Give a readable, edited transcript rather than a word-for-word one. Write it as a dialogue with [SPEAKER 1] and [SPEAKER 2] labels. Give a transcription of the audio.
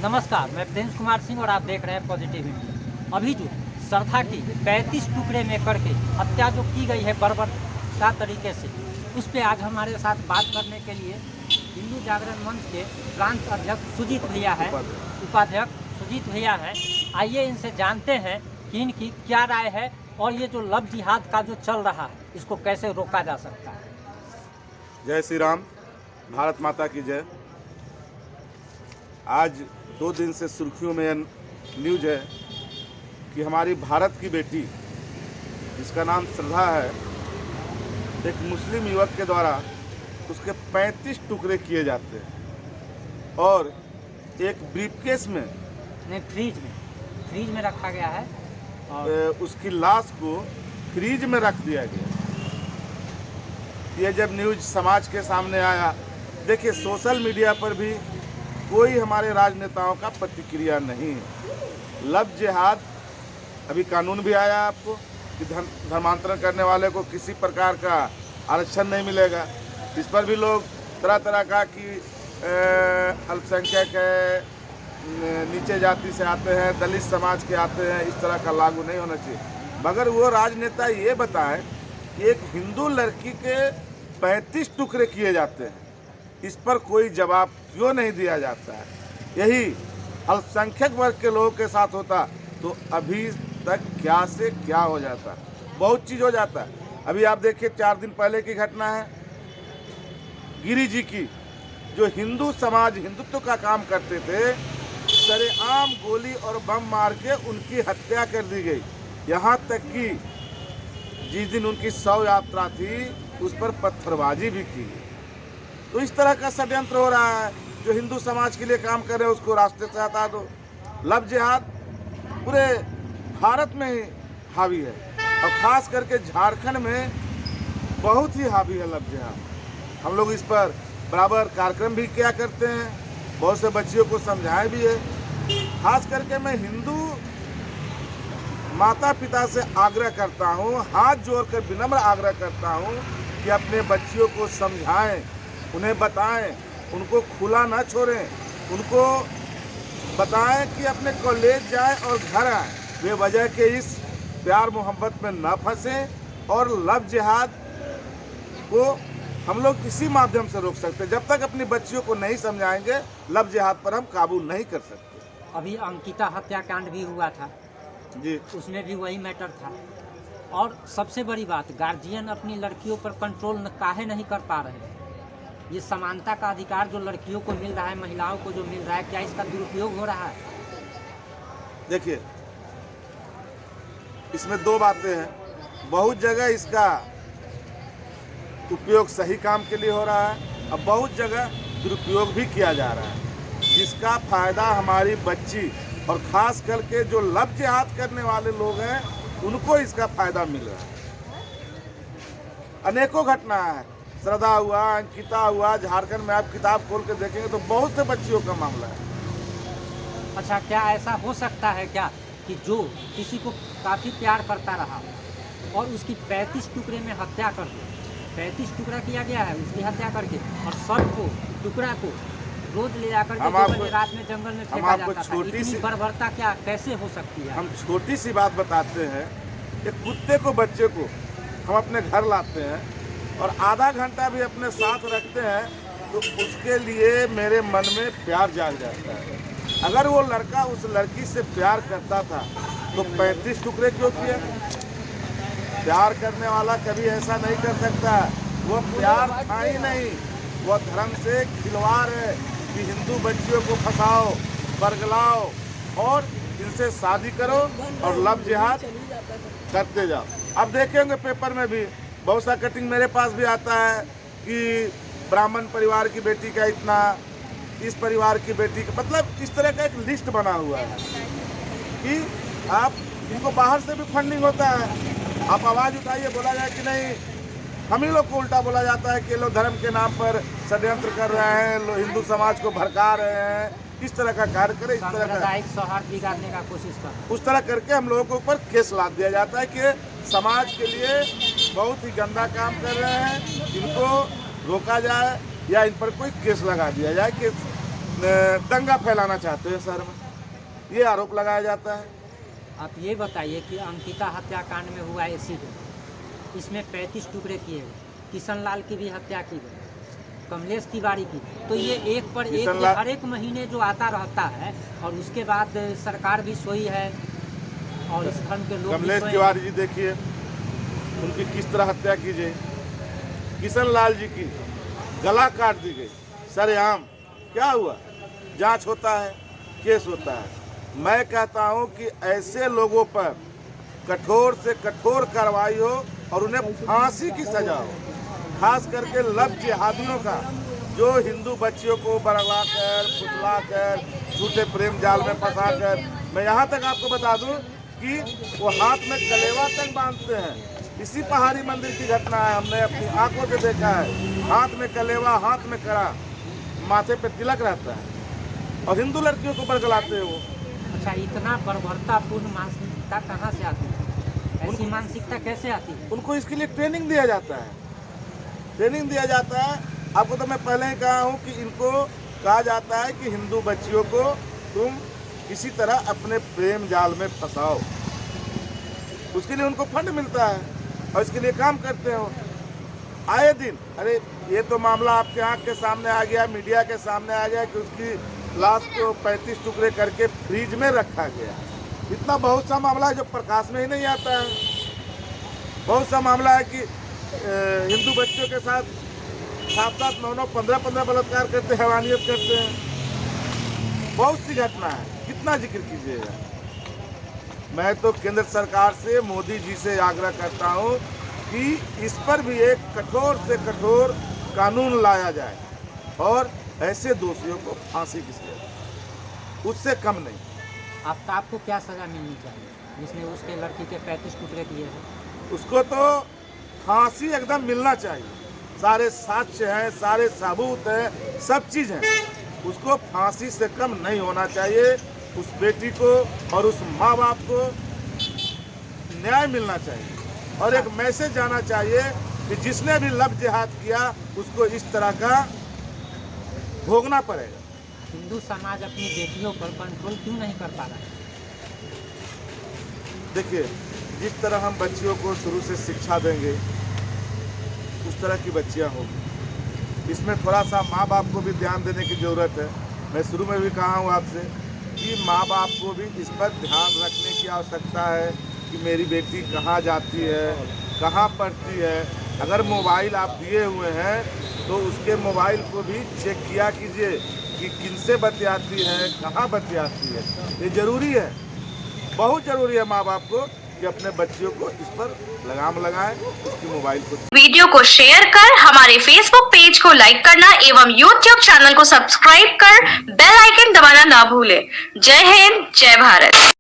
[SPEAKER 1] नमस्कार, मैं प्रिंस कुमार सिंह और आप देख रहे हैं पॉजिटिव इंडिया। अभी जो सरथा की 35 टुकड़े में करके हत्या जो की गई है बर्बरता तरीके से, उस पर आज हमारे साथ बात करने के लिए हिंदू जागरण मंच के प्रांत अध्यक्ष सुजीत भैया है, उपाध्यक्ष सुजीत भैया है। आइए इनसे जानते हैं कि इनकी क्या राय है और ये जो लव जिहाद का जो चल रहा है इसको कैसे रोका जा सकता है।
[SPEAKER 2] जय श्री राम, भारत माता की जय। आज 2 दिन से सुर्खियों में न्यूज है कि हमारी भारत की बेटी जिसका नाम श्रद्धा है, एक मुस्लिम युवक के द्वारा उसके 35 टुकड़े किए जाते हैं और एक ब्रीफकेस में
[SPEAKER 1] नहीं, फ्रीज में रखा गया है और
[SPEAKER 2] उसकी लाश को फ्रीज में रख दिया गया। ये जब न्यूज समाज के सामने आया, देखिए सोशल मीडिया पर भी कोई हमारे राजनेताओं का प्रतिक्रिया नहीं है। लव जिहाद अभी कानून भी आया आपको कि धर्मांतरण करने वाले को किसी प्रकार का आरक्षण नहीं मिलेगा। इस पर भी लोग तरह तरह का कि अल्पसंख्यक है, नीचे जाति से आते हैं, दलित समाज के आते हैं, इस तरह का लागू नहीं होना चाहिए। मगर वो राजनेता ये बताएं कि एक हिंदू लड़की के 35 टुकड़े किए जाते हैं, इस पर कोई जवाब क्यों नहीं दिया जाता है। यही अल्पसंख्यक वर्ग के लोगों के साथ होता तो अभी तक क्या से क्या हो जाता, बहुत चीज़ हो जाता है। अभी आप देखिए 4 दिन पहले की घटना है गिरी जी की, जो हिंदू समाज हिंदुत्व का काम करते थे, सरेआम गोली और बम मार के उनकी हत्या कर दी गई। यहाँ तक कि जिस दिन उनकी शव यात्रा थी उस पर पत्थरबाजी भी की। तो इस तरह का षड्यंत्र हो रहा है। जो हिंदू समाज के लिए काम कर रहे हैं उसको रास्ते से हटा दो। लव जिहाद पूरे भारत में ही हावी है और ख़ास करके झारखंड में बहुत ही हावी है लव जिहाद। हम लोग इस पर बराबर कार्यक्रम भी किया करते हैं, बहुत से बच्चियों को समझाए भी है। खास करके मैं हिंदू माता पिता से आग्रह करता हूँ, हाथ जोड़कर विनम्र आग्रह करता हूँ कि अपने बच्चियों को समझाएं, उन्हें बताएं, उनको खुला ना छोड़ें, उनको बताएं कि अपने कॉलेज जाएं और घर आएं, वे वजह के इस प्यार मोहब्बत में ना फंसें। और लव जिहाद को हम लोग इसी माध्यम से रोक सकते हैं। जब तक अपनी बच्चियों को नहीं समझाएंगे, लव जिहाद पर हम काबू नहीं कर सकते।
[SPEAKER 1] अभी अंकिता हत्याकांड भी हुआ था
[SPEAKER 2] जी,
[SPEAKER 1] उसमें भी वही मैटर था। और सबसे बड़ी बात, गार्जियन अपनी लड़कियों पर कंट्रोल काहे नहीं कर पा रहे। ये समानता का अधिकार जो लड़कियों को मिल रहा है, महिलाओं को जो मिल रहा है, क्या इसका दुरुपयोग हो रहा है?
[SPEAKER 2] देखिए इसमें 2 बातें हैं। बहुत जगह इसका उपयोग सही काम के लिए हो रहा है, अब बहुत जगह दुरुपयोग भी किया जा रहा है, जिसका फायदा हमारी बच्ची और ख़ास करके जो लव जिहाद करने वाले लोग हैं उनको इसका फायदा मिल रहा है। अनेकों घटना है, श्रद्धा हुआ, अंकिता हुआ, झारखंड में आप किताब खोल के देखेंगे तो बहुत से बच्चियों का मामला है।
[SPEAKER 1] अच्छा, क्या ऐसा हो सकता है क्या कि जो किसी को काफ़ी प्यार करता रहा और उसकी 35 टुकड़े में हत्या कर दी, 35 टुकड़ा किया गया है उसकी हत्या करके, और सब को टुकड़ा को रोज ले जाकर के रात में जंगल में फेंका जाता था। इतनी बर्बरता क्या कैसे हो सकती है?
[SPEAKER 2] हम छोटी सी बात बताते हैं। एक कुत्ते को, बच्चे को हम अपने घर लाते हैं और आधा घंटा भी अपने साथ रखते हैं तो उसके लिए मेरे मन में प्यार जाग जाता है। अगर वो लड़का उस लड़की से प्यार करता था तो 35 टुकड़े क्यों किए? प्यार करने वाला कभी ऐसा नहीं कर सकता। वो प्यार था ही नहीं, वो धर्म से खिलवाड़ है कि हिंदू बच्चियों को फंसाओ, बरगलाओ और इनसे शादी करो और लव जिहाद करते जाओ। अब देखेंगे पेपर में भी बहुत सा कटिंग मेरे पास भी आता है कि ब्राह्मण परिवार की बेटी का इतना, इस परिवार की बेटी का, मतलब इस तरह का एक लिस्ट बना हुआ है कि आप इनको बाहर से भी फंडिंग होता है। आप आवाज़ उठाइए, बोला जाए कि नहीं, हम ही लोग को उल्टा बोला जाता है कि लोग धर्म के नाम पर षड्यंत्र कर रहे हैं, लोग हिंदू समाज को भड़का रहे हैं, किस तरह का कार्य करें, इस तरह का
[SPEAKER 1] सौहार्द बिगाड़ने का कोशिश कर,
[SPEAKER 2] उस तरह करके हम लोगों के ऊपर केस लाद दिया जाता है कि समाज के लिए बहुत ही गंदा काम कर रहे हैं, इनको रोका जाए या इन पर कोई केस लगा दिया जाए कि दंगा फैलाना चाहते हैं शहर में, ये आरोप लगाया जाता है।
[SPEAKER 1] आप ये बताइए कि अंकिता हत्याकांड में हुआ एसिड, इसमें 35 टुकड़े किए गए, किशन लाल की भी हत्या की गई, कमलेश तिवारी की, तो ये एक पर एक हर एक महीने जो आता रहता है, और उसके बाद सरकार भी सोई है और इस धर्म के लोग।
[SPEAKER 2] कमलेश तिवारी जी देखिए, उनकी किस तरह हत्या की गई, किशन लाल जी की गला काट दी गई सरेआम। क्या हुआ? जांच होता है, केस होता है। मैं कहता हूं कि ऐसे लोगों पर कठोर से कठोर कार्रवाई हो और उन्हें फांसी की सजा हो, खास करके लव जिहादियों का, जो हिंदू बच्चियों को बरला कर, फुसला कर, झूठे प्रेम जाल में फंसा कर। मैं यहाँ तक आपको बता दूं कि वो हाथ में कलेवा तक बांधते हैं। इसी पहाड़ी मंदिर की घटना है, हमने अपनी आंखों से देखा है। हाथ में कलेवा, हाथ में कड़ा, माथे पे तिलक रहता है और हिंदू लड़कियों को बरगलाते हैं वो।
[SPEAKER 1] अच्छा, इतना बर्बरतापूर्ण मानसिकता कहाँ से आती है? ऐसी मानसिकता कैसे आती है?
[SPEAKER 2] उनको इसके लिए ट्रेनिंग दिया जाता है, ट्रेनिंग दिया जाता है। आपको तो मैं पहले ही कहा हूँ कि इनको कहा जाता है कि हिंदू बच्चियों को तुम किसी तरह अपने प्रेम जाल में फंसाओ, उसके लिए उनको फंड मिलता है और इसके लिए काम करते हो आए दिन। अरे ये तो मामला आपके आँख के सामने आ गया, मीडिया के सामने आ गया कि उसकी लाश को 35 टुकड़े करके फ्रीज में रखा गया। इतना बहुत सा मामला है जो प्रकाश में ही नहीं आता है। बहुत सा मामला है कि हिंदू बच्चों के साथ 7-7, 9-9, 15-15 बलात्कार करते, हैवानियत करते हैं। बहुत सी घटना है, कितना जिक्र कीजिएगा। मैं तो केंद्र सरकार से, मोदी जी से आग्रह करता हूं कि इस पर भी एक कठोर से कठोर कानून लाया जाए और ऐसे दोषियों को फांसी की सजा, उससे कम नहीं।
[SPEAKER 1] आपको क्या सजा मिलनी चाहिए जिसने उसके लड़की के 35 टुकड़े किए हैं?
[SPEAKER 2] उसको तो फांसी एकदम मिलना चाहिए। सारे साक्ष्य हैं, सारे सबूत हैं, सब चीज़ हैं। उसको फांसी से कम नहीं होना चाहिए। उस बेटी को और उस माँ बाप को न्याय मिलना चाहिए और एक मैसेज जाना चाहिए कि जिसने भी लव जिहाद किया उसको इस तरह का भोगना पड़ेगा।
[SPEAKER 1] हिंदू समाज अपनी बेटियों पर कंट्रोल क्यों नहीं कर पा रहा है?
[SPEAKER 2] देखिए, जिस तरह हम बच्चियों को शुरू से शिक्षा देंगे उस तरह की बच्चियां होगी। इसमें थोड़ा सा माँ बाप को भी ध्यान देने की ज़रूरत है। मैं शुरू में भी कहा हूँ आपसे कि माँ बाप को भी इस पर ध्यान रखने की आवश्यकता है कि मेरी बेटी कहाँ जाती है, कहाँ पढ़ती है। अगर मोबाइल आप दिए हुए हैं तो उसके मोबाइल को भी चेक किया कीजिए कि किनसे बतियाती है, कहाँ बतियाती है। ये ज़रूरी है, बहुत ज़रूरी है माँ बाप को कि अपने बच्चियों को इस पर लगाम लगाएं, उसकी मोबाइल को।
[SPEAKER 3] वीडियो को शेयर कर हमारे फेसबुक पेज को लाइक करना एवं यूट्यूब चैनल को सब्सक्राइब कर बेल आइकन दबाना ना भूलें। जय हिंद, जय भारत।